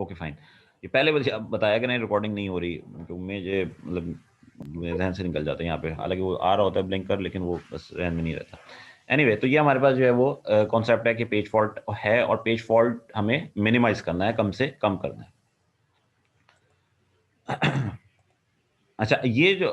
Okay fine. ये पहले बताया कि नहीं रिकॉर्डिंग नहीं हो रही, तो मुझे मतलब मेरे ध्यान से निकल जाता है यहाँ पे, हालांकि वो आ रहा होता है ब्लिंकर, लेकिन वो बस ध्यान में नहीं रहता। एनीवे तो ये हमारे पास जो है वो कॉन्सेप्ट है कि पेज फॉल्ट है, और पेज फॉल्ट हमें मिनिमाइज करना है, कम से कम करना है। अच्छा, ये जो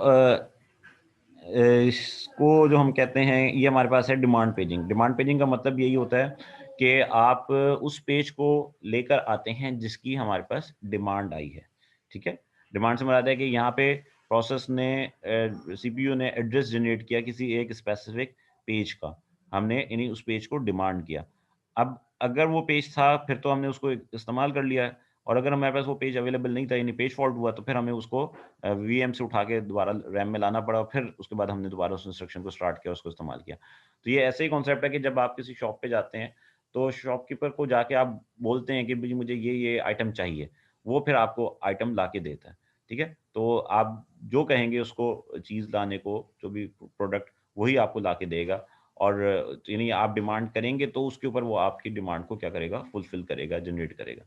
इसको जो हम कहते हैं, ये हमारे पास है डिमांड पेजिंग। डिमांड पेजिंग का मतलब यही होता है कि आप उस पेज को लेकर आते हैं जिसकी हमारे पास डिमांड आई है। ठीक है, डिमांड से मुराद है कि यहाँ पे प्रोसेस ने सीपीयू ने एड्रेस जनरेट किया किसी एक स्पेसिफिक पेज का, हमने यानी उस पेज को डिमांड किया। अब अगर वो पेज था फिर तो हमने उसको इस्तेमाल कर लिया है, और अगर हमारे पास वो पेज अवेलेबल नहीं था यानी पेज फॉल्ट हुआ, तो फिर हमें उसको वीएम से उठा के दोबारा रैम में लाना पड़ा, और फिर उसके बाद हमने दोबारा उस इंस्ट्रक्शन को स्टार्ट किया, उसको इस्तेमाल किया। तो ये ऐसे ही कॉन्सेप्ट है कि जब आप किसी शॉप पे जाते हैं तो शॉपकीपर को जाके आप बोलते हैं कि भाई मुझे ये आइटम चाहिए, वो फिर आपको आइटम ला के देता है। ठीक है, तो आप जो कहेंगे उसको चीज़ लाने को, जो भी प्रोडक्ट, वही आपको ला के देगा। और यानी आप डिमांड करेंगे तो उसके ऊपर वो आपकी डिमांड को क्या करेगा, फुलफिल करेगा, जनरेट करेगा।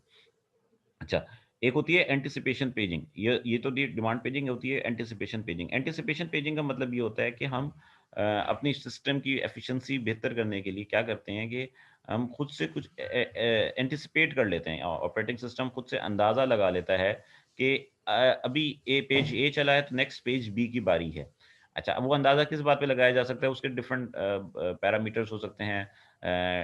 अच्छा, एक होती है एंटिसिपेशन पेजिंग। ये तो डिमांड पेजिंग होती है। एंटिसिपेशन पेजिंग, एंटिसिपेशन पेजिंग का मतलब ये होता है कि हम अपनी सिस्टम की एफिशिएंसी बेहतर करने के लिए क्या करते हैं कि हम खुद से कुछ एंटिसिपेट कर लेते हैं। ऑपरेटिंग सिस्टम खुद से अंदाज़ा लगा लेता है कि अभी पेज ए चला है तो नेक्स्ट पेज बी की बारी है। अच्छा, अब वो अंदाज़ा किस बात पे लगाया जा सकता है, उसके डिफरेंट पैरामीटर्स हो सकते हैं।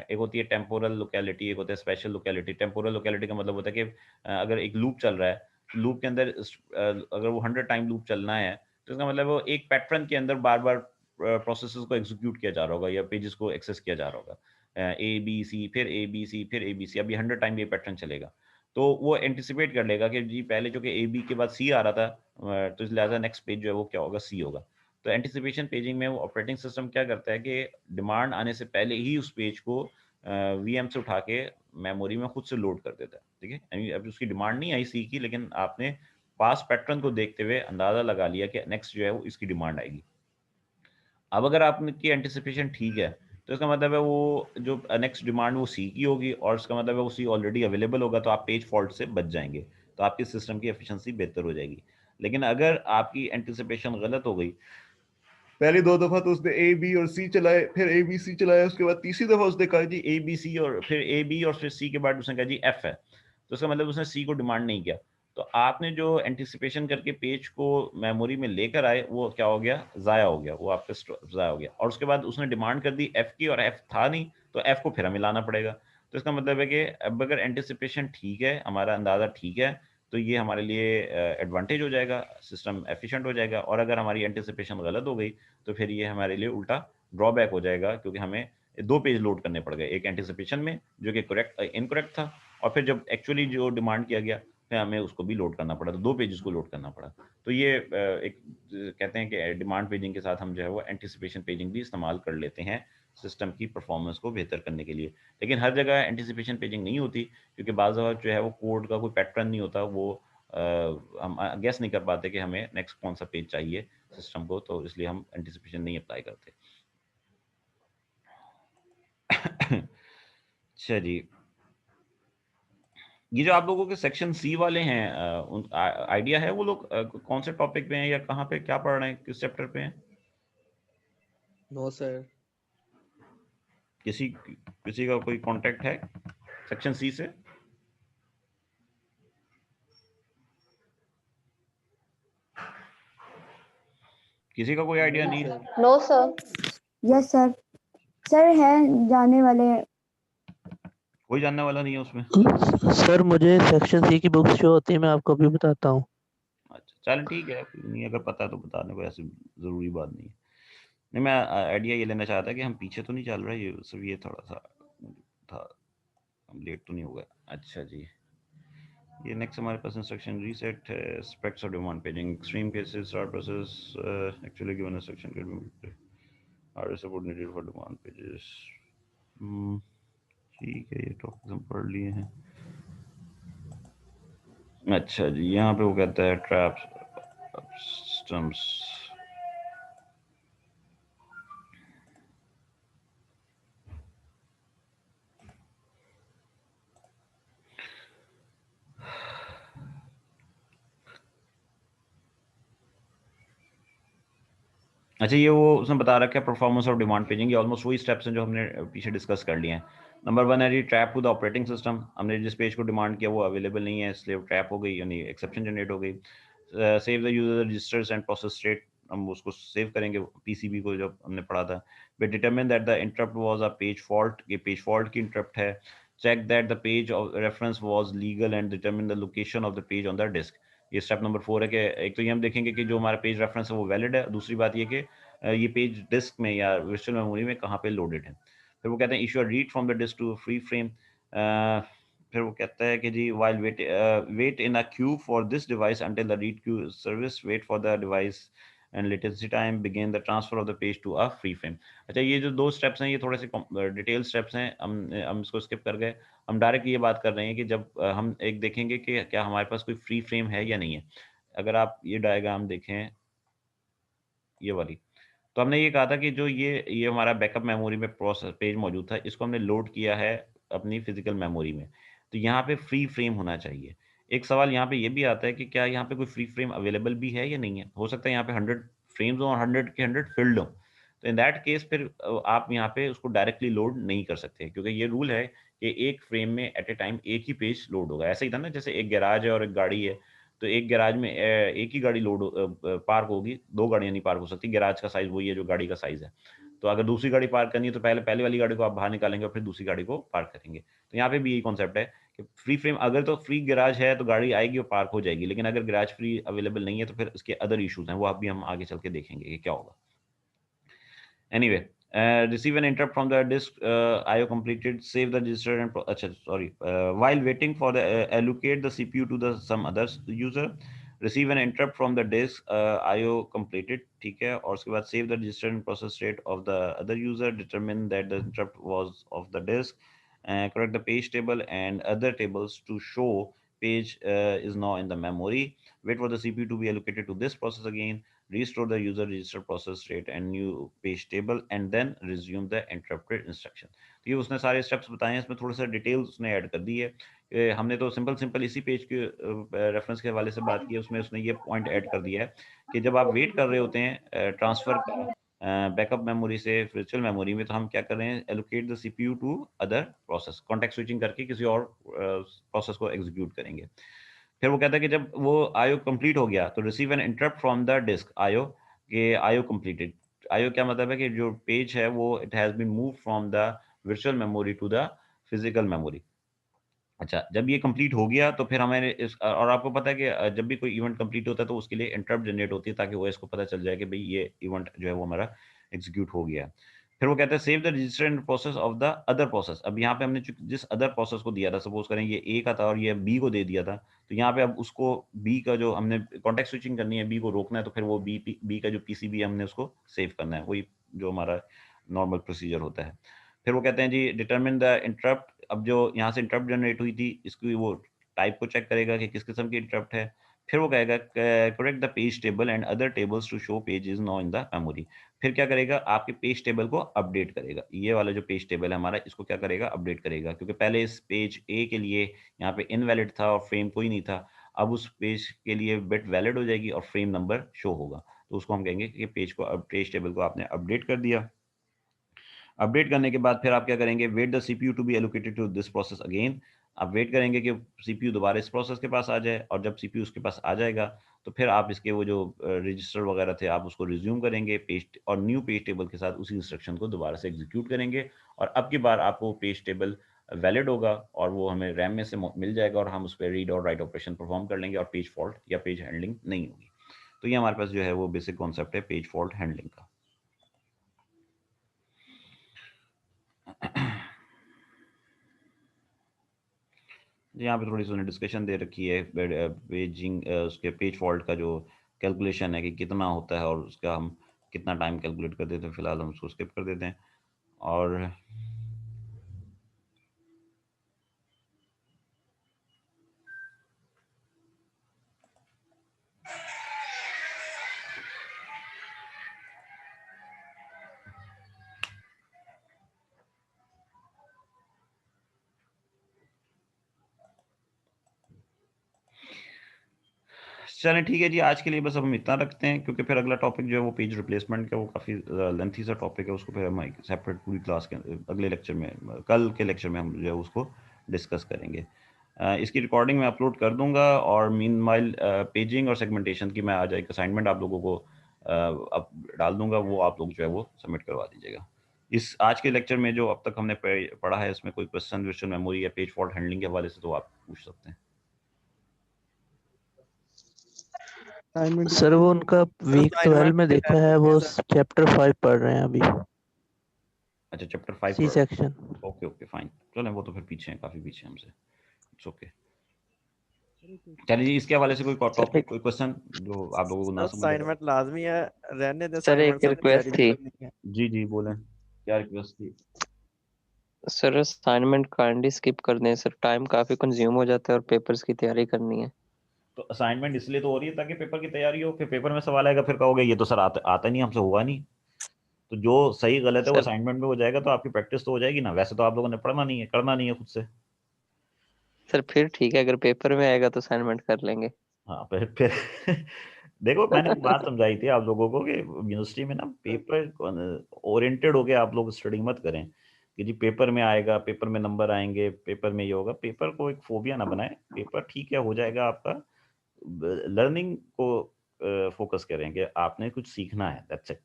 एक होती है टेम्पोरल लोकेलिटी, एक होता है स्पेशल लोकेलिटी। टेम्पोरल लोकेलिटी का मतलब होता है कि अगर एक लूप चल रहा है, लूप के अंदर अगर वो 100 टाइम लूप चलना है, तो इसका मतलब वो एक पैटर्न के अंदर बार बार प्रोसेसेस को एग्जीक्यूट किया जा रहा होगा या पेजेस को एक्सेस किया जा रहा होगा। ए बी सी, फिर ए बी सी, फिर ए बी सी, अभी 100 टाइम ये पैटर्न चलेगा। तो वो एंटिसिपेट कर लेगा कि जी पहले जो कि ए बी के बाद सी आ रहा था, तो इस लिहाजा नेक्स्ट पेज जो है वो क्या होगा, सी होगा। तो एंटिसिपेशन पेजिंग में वो ऑपरेटिंग सिस्टम क्या करता है कि डिमांड आने से पहले ही उस पेज को वीएम से उठा के मेमोरी में खुद से लोड कर देता है। ठीक है, यानी अभी उसकी डिमांड नहीं आई सी की, लेकिन आपने पास पैटर्न को देखते हुए अंदाजा लगा लिया कि नेक्स्ट जो है वो इसकी डिमांड आएगी। अब अगर आपकी एंटिसिपेशन ठीक है, तो इसका मतलब है वो जो नेक्स्ट डिमांड वो सी की होगी, और इसका मतलब है वो सी ऑलरेडी अवेलेबल होगा, तो आप पेज फॉल्ट से बच जाएंगे, तो आपकी सिस्टम की एफिशिएंसी बेहतर हो जाएगी। लेकिन अगर आपकी एंटिसिपेशन गलत हो गई, पहली दो दफा तो उसने ए बी और सी चलाए, फिर ए बी सी चलाया, उसके बाद तीसरी दफा उसने कहा जी ए बी सी, और फिर ए बी और फिर सी के बाद उसने कहा जी एफ है, तो उसका मतलब उसने सी को डिमांड नहीं किया। तो आपने जो एंटिसिपेशन करके पेज को मेमोरी में लेकर आए, वो क्या हो गया, ज़ाया हो गया, वो आपका ज़ाया हो गया। और उसके बाद उसने डिमांड कर दी एफ की, और एफ था नहीं, तो एफ को फिर हमें लाना पड़ेगा। तो इसका मतलब है कि अब अगर एंटिसिपेशन ठीक है, हमारा अंदाज़ा ठीक है, तो ये हमारे लिए एडवांटेज हो जाएगा, सिस्टम एफिशिएंट हो जाएगा। और अगर हमारी एंटिसिपेशन गलत हो गई, तो फिर ये हमारे लिए उल्टा ड्रॉबैक हो जाएगा, क्योंकि हमें 2 पेज लोड करने पड़ गए, एक एंटिसिपेशन में जो कि इनकरेक्ट था, और फिर जब एक्चुअली जो डिमांड किया गया, फिर हमें उसको भी लोड करना पड़ा, तो 2 पेजेस को लोड करना पड़ा। तो ये एक कहते हैं कि डिमांड पेजिंग के साथ हम जो है वो एंटिसिपेशन पेजिंग भी इस्तेमाल कर लेते हैं सिस्टम की परफॉर्मेंस को बेहतर करने के लिए। लेकिन हर जगह एंटिसिपेशन पेजिंग नहीं होती, क्योंकि बाज़ दफ़ा जो है वो कोड का कोई पैटर्न नहीं होता, वो हम गेस नहीं कर पाते कि हमें नेक्स्ट कौन सा पेज चाहिए सिस्टम को, तो इसलिए हम एंटिसिपेशन नहीं अप्लाई करते। अच्छा जी, ये जो आप लोगों के सेक्शन सी वाले हैं, उन आइडिया है वो लोग कौन से टॉपिक पे हैं, या कहाँ पे क्या पढ़ रहे हैं, किस चैप्टर पे हैं? No sir. किसी किसी का कोई कांटेक्ट है सेक्शन सी से? किसी का कोई आइडिया नहीं नहीं है? Sir. No sir. Yes sir, sir है जाने वाले। कोई जानने वाला नहीं है उसमें? सर मुझे सेक्शन सी की बुक्स जो होती है मैं आपको अभी बताता हूँ। अच्छा, चल ठीक है, कोई नहीं, अगर पता है तो बताने को ऐसी ज़रूरी बात नहीं है। नहीं, मैं आइडिया ये लेना चाहता कि हम पीछे तो नहीं चल रहे, ये सिर्फ ये थोड़ा सा था, हम लेट तो नहीं हो गए। अच्छा जी, ये नेक्स्ट हमारे पास इंस्ट्रक्शन रीसेट है, aspects of demand paging, extreme cases start process actually given instruction can be are support needed for demand pages. ठीक है, ये टॉपिक हम पढ़ लिए हैं। अच्छा जी, यहाँ पे वो कहता है ट्रैप्स सिस्टम्स। अच्छा, ये वो उसने बता रखा है परफॉर्मेंस ऑफ डिमांड पेजिंग, ये ऑलमोस्ट वही स्टेप्स हैं जो हमने पीछे डिस्कस कर लिए हैं। नंबर 1 है जी trap to the operating system, हमने जिस पेज को डिमांड किया वो अवेलेबल नहीं है इसलिए ट्रैप हो गई, यानी एक्सेप्शन जनरेट हो गई। Save the user registers and process state, हम उसको सेव करेंगे पीसीबी को जब हमने पढ़ा था। We determine that the interrupt was a page fault, ये पेज फॉल्ट की इंटरप्ट है। Check that the page of reference was legal and determine the location of the page on the disk. ये step number 4 है कि एक तो ये हम देखेंगे कि जो हमारा पेज रेफरेंस है वो वैलिड है, दूसरी बात ये कि ये पेज डिस्क में या वर्चुअल मेमोरी में कहाँ पे लोडेड है। फिर वो कहते हैं issue read from the disk to free frame. फिर वो कहता है कि जी while wait in a queue for this device until the read queue service, wait for the device and latency time, begin the transfer of the page to a free frame. अच्छा, ये जो 2 steps हैं ये थोड़े से detail steps हैं, हम इसको स्किप कर गए। हम डायरेक्ट ये बात कर रहे हैं कि जब हम एक देखेंगे कि क्या हमारे पास कोई फ्री फ्रेम है या नहीं है। अगर आप ये डायग्राम देखें, ये वाली, तो हमने ये कहा था कि जो ये हमारा बैकअप मेमोरी में प्रोसेस पेज मौजूद था, इसको हमने लोड किया है अपनी फिजिकल मेमोरी में, तो यहाँ पे फ्री फ्रेम होना चाहिए। एक सवाल यहाँ पे ये भी आता है कि क्या यहाँ पे कोई फ्री फ्रेम अवेलेबल भी है या नहीं है। हो सकता है यहाँ पे 100 फ्रेम्स हों और 100 के 100 फिल्ड हों, तो इन दैट केस फिर आप यहाँ पे उसको डायरेक्टली लोड नहीं कर सकते, क्योंकि ये रूल है कि एक फ्रेम में एट ए टाइम एक ही पेज लोड होगा। ऐसा ही था ना, जैसे एक गैराज है और एक गाड़ी है, तो एक गैराज में एक ही गाड़ी लोड पार्क होगी, 2 गाड़ियाँ नहीं पार्क हो सकती। गैराज का साइज़ वही है जो गाड़ी का साइज़ है। तो अगर दूसरी गाड़ी पार्क करनी है तो पहले पहले वाली गाड़ी को आप बाहर निकालेंगे और फिर दूसरी गाड़ी को पार्क करेंगे। तो यहाँ पे भी यही कॉन्सेप्ट है कि फ्री फ्रेम, अगर तो फ्री गैराज है तो गाड़ी आएगी और पार्क हो जाएगी, लेकिन अगर गैराज फ्री अवेलेबल नहीं है तो फिर उसके अदर इश्यूज़ हैं, वो अभी हम आगे चल के देखेंगे कि क्या होगा। Anyway, receive an interrupt from the disk IO completed, save the register and अच्छा sorry, while waiting for the allocate the CPU to the some other user, receive an interrupt from the disk IO completed, ठीक है, और उसके बाद save the register and process state of the other user, determine that the interrupt was of the disk, correct the page table and other tables to show page is now in the memory, wait for the CPU to be allocated to this process again, restore the user register process state and new page table and then resume the interrupted instruction। तो ये उसने सारे steps बताए हैं, इसमें थोड़ा सा details उसने ऐड कर दी है। हमने तो सिंपल सिंपल इसी पेज के रेफरेंस के हवाले से बात की है, उसमें उसने ये पॉइंट ऐड कर दिया है कि जब आप वेट कर रहे होते हैं ट्रांसफर का बैकअप मेमोरी से वर्चुअल मेमोरी में, तो हम क्या कर रहे हैं, allocate the CPU to other process, context switching करके किसी और प्रोसेस को एग्जीक्यूट करेंगे। फिर वो कहता है कि जब वो आयो कंप्लीट हो गया तो receive an interrupt from the disk IO, के आयो कंप्लीटेड। आयो क्या मतलब है कि जो पेज है वो it has been move from the virtual memory to the physical memory. अच्छा, जब ये कंप्लीट हो गया तो फिर हमें और आपको पता है कि जब भी कोई इवेंट कंप्लीट होता है तो उसके लिए इंटरप्ट जनरेट होती है ताकि ओएस को पता चल जाए कि भाई ये इवेंट जो है वो हमारा एग्जीक्यूट हो गया है। फिर वो कहता है save the register and process of the other process. अब यहाँ पे हमने जिस अदर प्रोसेस को दिया था, सपोज करें ये ए का था और ये बी को दे दिया था, तो यहाँ पे अब उसको बी का जो हमने कॉन्टेक्स्ट स्विचिंग करनी है, बी को रोकना है, तो फिर वो बी का जो पीसीबी हमने उसको सेव करना है, वही जो हमारा नॉर्मल प्रोसीजर होता है। फिर वो कहते हैं जी डिटरमिन द इंटरप्ट। अब जो यहाँ से इंटरप्ट जनरेट हुई थी इसकी वो टाइप को चेक करेगा कि किस किस्म की इंटरप्ट है। फिर वो कहेगा correct the page table and other tables two show page is no in the memory. फिर क्या करेगा, आपके पेज टेबल को अपडेट करेगा। ये वाला जो पेज टेबल है हमारा, इसको क्या करेगा, अपडेट करेगा, क्योंकि पहले इस पेज ए के लिए यहाँ पे इनवैलिड था और फ्रेम कोई नहीं था। अब उस पेज के लिए बिट वैलिड हो जाएगी और फ्रेम नंबर शो होगा, तो उसको हम कहेंगे कि पेज टेबल को आपने अपडेट कर दिया। अपडेट करने के बाद फिर आप क्या करेंगे, wait the CPU to be allocated to this process again. आप वेट करेंगे कि सीपीयू दोबारा इस प्रोसेस के पास आ जाए, और जब सीपीयू उसके पास आ जाएगा तो फिर आप इसके वो जो रजिस्टर वगैरह थे आप उसको रिज्यूम करेंगे पेज और न्यू पेज टेबल के साथ उसी इंस्ट्रक्शन को दोबारा से एग्जीक्यूट करेंगे, और अब की बार आपको पेज टेबल वैलिड होगा और वो हमें रैम में से मिल जाएगा और हम उस पर रीड और राइट ऑपरेशन परफॉर्म कर लेंगे और पेज फॉल्ट या पेज हैंडलिंग नहीं होगी। तो ये हमारे पास जो है वो बेसिक कॉन्सेप्ट है पेज फॉल्ट हैंडलिंग का। यहाँ पे थोड़ी सी डिस्कशन दे रखी है पेजिंग उसके पेज फॉल्ट का जो कैलकुलेशन है कि कितना होता है और उसका हम कितना टाइम कैलकुलेट कर देते हैं। फिलहाल हम उसको स्किप कर देते हैं। और चलें ठीक है जी, आज के लिए बस अब हम इतना रखते हैं, क्योंकि फिर अगला टॉपिक जो है वो पेज रिप्लेसमेंट का, वो काफ़ी लेंथी सा टॉपिक है, उसको फिर हम एक सेपरेट पूरी क्लास के अगले लेक्चर में, कल के लेक्चर में हम जो है उसको डिस्कस करेंगे। इसकी रिकॉर्डिंग मैं अपलोड कर दूंगा, और मीनवाइल पेजिंग और सेगमेंटेशन की मैं आज एक असाइनमेंट आप लोगों को अब डाल दूंगा, वो आप लोग जो है वो सबमिट करवा दीजिएगा। इस आज के लेक्चर में जो अब तक हमने पढ़ा है, इसमें कोई क्वेश्चन वर्चुअल मेमोरी या पेज फॉल्ट हैंडलिंग के हवाले से तो आप पूछ सकते हैं। सर वो उनका वीक 12 में देखा है, वो चैप्टर 5 पढ़ रहे हैं अभी, अच्छा chapter 5 C section. Okay okay fine, चलें वो तो फिर पीछे हैं, काफ़ी पीछे हैं हमसे, इट्स ओके। चलिए जी, इसके हवाले से कोई टॉपिक, कोई क्वेश्चन जो आप लोगों को ना समझ आए? असाइनमेंट लाजमी है, रहने दे सर एक assignment, रिक्वेस्ट तैयारी थी। करनी है। जी जी बोलें, क्या रिक्वेस्ट थी? सर असाइनमेंट काइंडली स्किप कर दें सर, टाइम काफी कंज्यूम हो जाता है और पेपर्स की तैयारी करनी है। तो असाइनमेंट इसलिए तो हो रही है ताकि पेपर की तैयारी हो, फिर पेपर में सवाल आएगा, फिर कहोगे ये तो सर आता नहीं, हमसे हुआ नहीं। तो जो सही गलत है वो सर असाइनमेंट में हो जाएगा, तो आपकी प्रैक्टिस तो हो जाएगी ना। वैसे तो आप लोगों ने पढ़ना नहीं है, करना नहीं है खुद से। सर फिर ठीक है, अगर पेपर में आएगा तो असाइनमेंट कर लेंगे। हाँ फिर देखो मैंने बात समझाई थी आप लोगों को कि यूनिवर्सिटी में ना पेपर ओरिएंटेड हो के आप लोग स्टडी मत करें कि जी पेपर में आएगा, पेपर में नंबर आएंगे, पेपर में ये होगा। पेपर को एक फोबिया ना बनाए, पेपर ठीक है हो जाएगा आपका। लर्निंग को फोकस करें कि आपने कुछ सीखना है, दैट्स इट।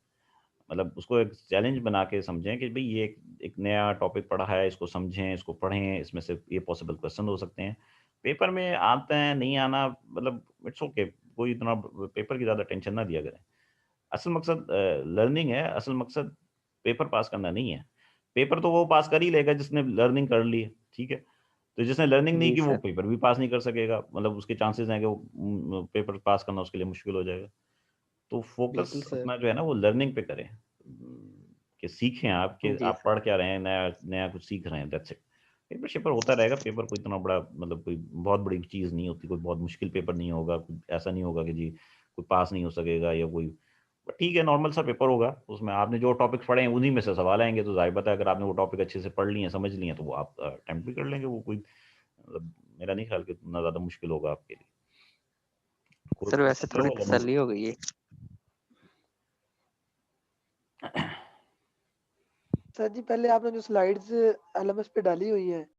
मतलब उसको एक चैलेंज बना के समझें कि भाई ये एक नया टॉपिक पढ़ा है, इसको समझें, इसको पढ़ें, इसमें से ये पॉसिबल क्वेश्चन हो सकते हैं। पेपर में आते हैं नहीं आना, मतलब इट्स ओके, कोई इतना पेपर की ज़्यादा टेंशन ना दिया करें। असल मकसद लर्निंग है, असल मकसद पेपर पास करना नहीं है। पेपर तो वो पास कर ही लेगा जिसने लर्निंग कर ली है, ठीक है। तो जिसने लर्निंग नहीं जी की वो सर। पेपर भी पास नहीं कर सकेगा, मतलब उसके चांसेस हैं कि वो पेपर पास करना उसके लिए मुश्किल हो जाएगा। तो बिल्कुल फोकस सर। अपना जो है ना वो लर्निंग पे करें, कि सीखें आप, कि जी आप सर। पढ़ क्या रहे हैं, नया नया कुछ सीख रहे हैं, दैट्स इट। पेपर शेपर होता रहेगा, पेपर कोई इतना बड़ा, मतलब कोई बहुत बड़ी चीज़ नहीं होती, कोई बहुत मुश्किल पेपर नहीं होगा, कुछ ऐसा नहीं होगा कि जी कोई पास नहीं हो सकेगा या कोई। बट ठीक है, नॉर्मल सा पेपर होगा, उसमें आपने जो टॉपिक पढ़े हैं उन्हीं में से सवाल आएंगे, तो जाहिर बात है अगर आपने वो टॉपिक अच्छे से पढ़ लिए हैं, समझ लिए हैं, तो वो आप अटेम्प्ट भी कर लेंगे। वो कोई मतलब मेरा नहीं ख्याल कि इतना ज़्यादा मुश्किल होगा आपके लिए। सर वैसे थोड़ी कोई तसल्ली हो गई है। सर जी पहले आपने जो स्लाइड्स एलएमएस पे डाली हुई है